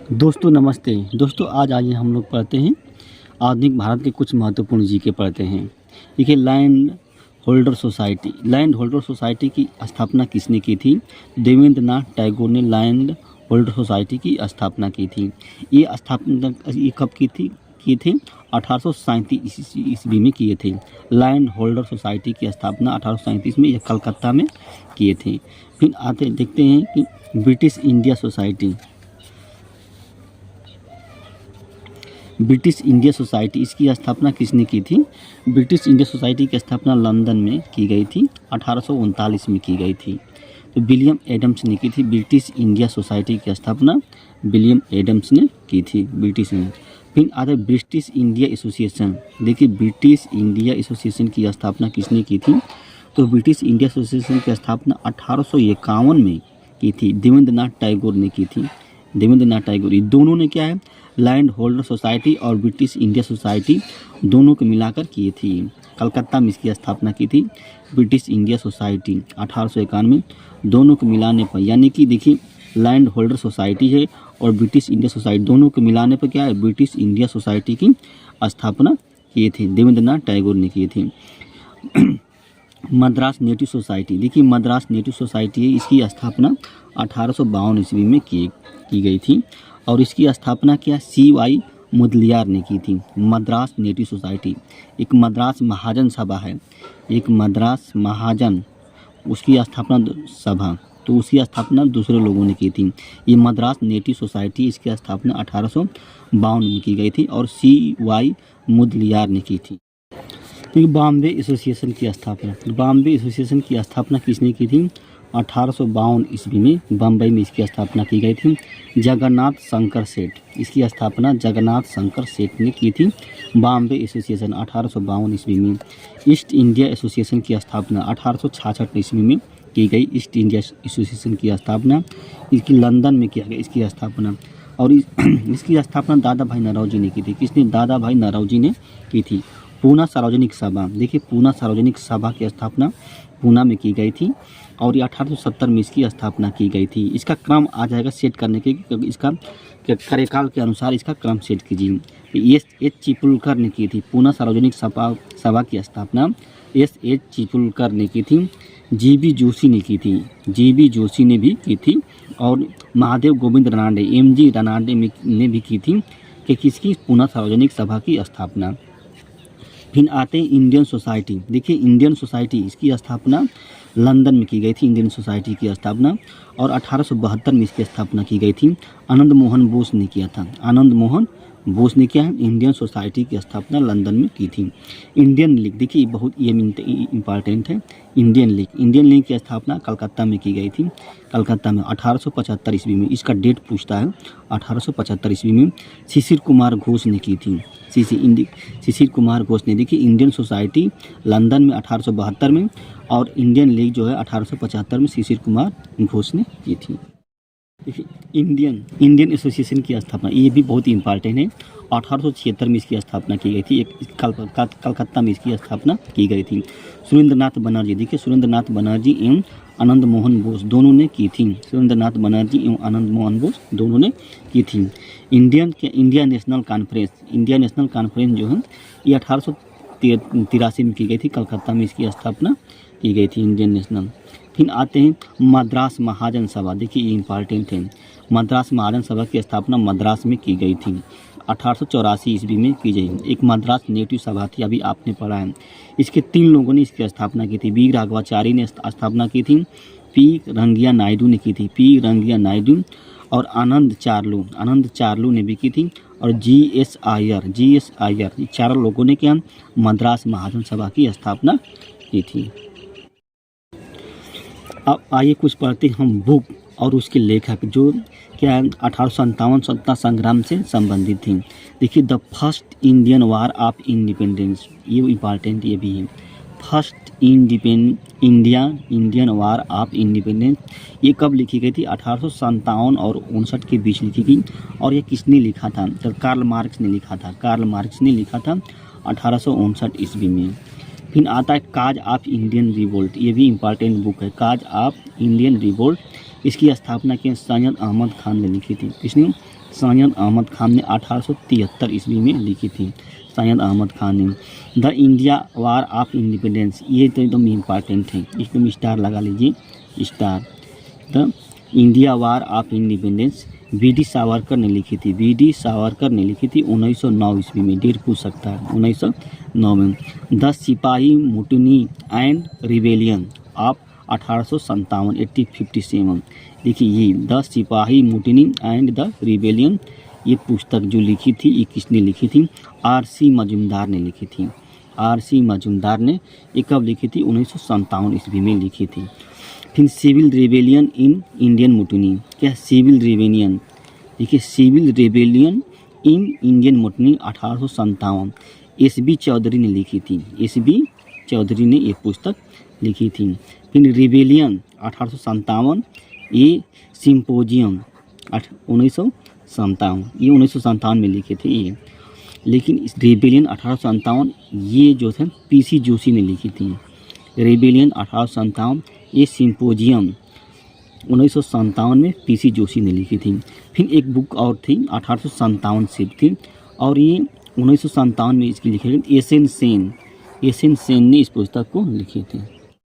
दोस्तों नमस्ते। दोस्तों आज आइए हम लोग पढ़ते हैं आधुनिक भारत के कुछ महत्वपूर्ण जीके पढ़ते हैं। देखिए land holder society. Land holder society की स्थापना किसने की थी? देवेंद्रनाथ टैगोर ने लैंड होल्डर सोसाइटी की स्थापना की थी। ये स्थापना ये कब की थी 1837 ईस्वी में किए थे। लैंड होल्डर सोसाइटी की स्थापना 1837 में यह कलकत्ता में किए थे। फिर आते देखते हैं कि British India society. British India society इसकी स्थापना किसने की थी? ब्रिटिश इंडिया सोसाइटी की स्थापना लंदन में की गई थी, 1839 में की गई थी। तो विलियम एडम्स ने की थी ब्रिटिश इंडिया सोसाइटी की स्थापना। विलियम एडम्स ने की थी ब्रिटिश में। फिर आता है ब्रिटिश इंडिया एसोसिएशन। देखिए ब्रिटिश इंडिया एसोसिएशन की स्थापना किसने की थी? तो ब्रिटिश इंडिया एसोसिएशन की स्थापना 1851 में की थी, देवेंद्रनाथ टैगोर ने की थी। देवेंद्रनाथ टैगोर, ये दोनों ने क्या है, लैंड होल्डर सोसाइटी और ब्रिटिश इंडिया सोसाइटी दोनों को मिलाकर किए थी। कलकत्ता में इसकी स्थापना की थी ब्रिटिश इंडिया सोसाइटी 1891। दोनों को मिलाने पर यानी कि देखिए लैंड होल्डर सोसाइटी है और ब्रिटिश इंडिया सोसाइटी दोनों को मिलाने पर क्या है, ब्रिटिश इंडिया सोसाइटी की स्थापना किए थे, देवेंद्रनाथ टैगोर ने किए थे। Madras native society. देखिए मद्रास नेटिव सोसाइटी है, इसकी स्थापना 1852 ईस्वी में की गई थी और इसकी स्थापना क्या CY मुदलियार ने की थी। मद्रास नेटिव सोसाइटी एक मद्रास महाजन सभा है, एक मद्रास महाजन उसकी स्थापना सभा, तो उसकी स्थापना दूसरे लोगों ने की थी। ये मद्रास नेटिव सोसाइटी इसकी स्थापना 1852 में की गई थी और CY मुदलियार ने की थी। तो बॉम्बे एसोसिएशन की स्थापना। बॉम्बे एसोसिएशन की स्थापना किसने की थी? 1852 ईस्वी में बम्बई में इसकी स्थापना की गई थी। जगन्नाथ शंकर सेठ, इसकी स्थापना जगन्नाथ शंकर सेठ ने की थी। बॉम्बे एसोसिएशन 1852 ईस्वी में। ईस्ट इंडिया एसोसिएशन की स्थापना 1866 ईस्वी में की गई। ईस्ट इंडिया एसोसिएशन की स्थापना इसकी लंदन में किया गया इसकी स्थापना। और इसकी स्थापना दादा भाई नौरोजी ने की थी। किसने? दादा भाई नौरोजी ने की थी। पूना सार्वजनिक सभा। देखिए पूना सार्वजनिक सभा की स्थापना पूना में की गई थी और ये 1870 में इसकी स्थापना की गई थी। इसका क्रम आ जाएगा सेट करने के, इसका कार्यकाल के अनुसार इसका क्रम सेट कीजिए। एस चिपलुलकर ने की थी। पूना सार्वजनिक सभा की स्थापना S चिपलुलकर ने की थी। GB जोशी ने की थी। GB जोशी ने भी की थी और महादेव गोविंद रानाडे MG रानाडे ने भी की थी कि किसकी? पूना सार्वजनिक सभा की स्थापना। फिर आते हैं इंडियन सोसाइटी। देखिए इंडियन सोसाइटी इसकी स्थापना लंदन में की गई थी। इंडियन सोसाइटी की स्थापना और 1872 में इसकी स्थापना की गई थी। आनंद मोहन बोस ने किया था। आनंद मोहन बोस ने क्या है, इंडियन सोसाइटी की स्थापना लंदन में की थी। इंडियन लीग, देखिए बहुत ये इम्पॉर्टेंट है। इंडियन लीग की स्थापना कलकत्ता में की गई थी। कलकत्ता में 1875 ईस्वी में। इसका डेट पूछता है 1875 ईस्वी में। शिशिर कुमार घोष ने की थी। शिशिर कुमार घोष ने, देखिए इंडियन सोसाइटी लंदन में 1872 में और इंडियन लीग जो है 1875 में शिशिर कुमार घोष ने की थी। देखिए इंडियन एसोसिएशन की स्थापना ये भी बहुत ही इंपॉर्टेंट है। 1876 में इसकी स्थापना की गई थी। कलकत्ता में इसकी स्थापना की गई थी। सुरेंद्रनाथ बनर्जी, देखिए सुरेंद्रनाथ बनर्जी एवं आनंद मोहन बोस दोनों ने की थी। सुरेंद्रनाथ बनर्जी एवं आनंद मोहन बोस दोनों ने की थी। इंडिया नेशनल कॉन्फ्रेंस जो है ये 1883 में की गई थी। कलकत्ता में इसकी स्थापना की गई थी इंडियन नेशनल। फिर आते हैं मद्रास महाजन सभा। देखिए ये इम्पॉर्टेंट है। मद्रास महाजन सभा की स्थापना मद्रास में की गई थी 1884 ईस्वी में की गई। एक मद्रास नेटिव सभा थी, अभी आपने पढ़ा है। इसके 3 लोगों ने इसकी स्थापना की थी। बी राघवाचारी ने स्थापना की थी। पी रंगिया नायडू ने की थी। पी रंगिया नायडू और आनंद चार्लू ने भी की थी और GS आयर ये 4 लोगों ने क्या मद्रास महाजन सभा की स्थापना की थी। अब आइए कुछ पढ़ते हैं हम बुक और उसके लेखक जो क्या है 1857 स्वतंत्रता संग्राम से संबंधित थी। देखिए the first Indian war of independence, ये इम्पॉर्टेंट ये भी है। First Indian war of independence ये कब लिखी गई थी? 1857 और 59 के बीच लिखी गई। और ये किसने लिखा था? तो कार्ल मार्क्स ने लिखा था 1859 ईस्वी में। फिर आता है काज ऑफ इंडियन रिवोल्ट, ये भी इम्पॉर्टेंट बुक है। काज ऑफ इंडियन रिवोल्ट इसकी स्थापना की सैयद अहमद खान ने लिखी थी। किसने? सैयद अहमद खान ने 1873 ईस्वी में लिखी थी, सैयद अहमद खान ने। The India war of independence, ये तो एकदम इम्पॉर्टेंट है, इसमें स्टार लगा लीजिए, star. The India war of independence VD. Savarkar ने लिखी थी, वी.डी. सावरकर ने लिखी थी 1909 ईस्वी में, डेट पूछ सकता है 1909 में। द सिपाही मुटनी एंड रिबेलियन ऑफ 1857 1857, देखिए ये द सिपाही मुटनी एंड द रिबेलियन, ये पुस्तक जो लिखी थी ये किसने लिखी थी? आर.सी. मजूमदार ने लिखी थी, आर.सी. मजूमदार ने ये कब लिखी थी? 1957 ईस्वी में लिखी थी। फिर civil rebellion in Indian mutiny, क्या सिविल रेबेलियन, देखिए civil rebellion in Indian mutiny 1857, S B. Chaudhary ने लिखी थी, एस.बी. चौधरी ने ये पुस्तक लिखी थी। फिर रिबेलियन 1857, ये सिंपोजियम 1957, ये 1957 में लिखे थे ये। लेकिन इस रिबेलियन 1857 ये जो थे पी.सी. जोशी ने लिखी थी, रिबेलियन 1857, ये सिंपोजियम 1957 में पी.सी. जोशी ने लिखी थी। फिर एक बुक और थी 1857 से थी, और ये 1957 में इसकी लिखी गई एस.एन. सेन, एस.एन. सेन ने इस पुस्तक को लिखी थी।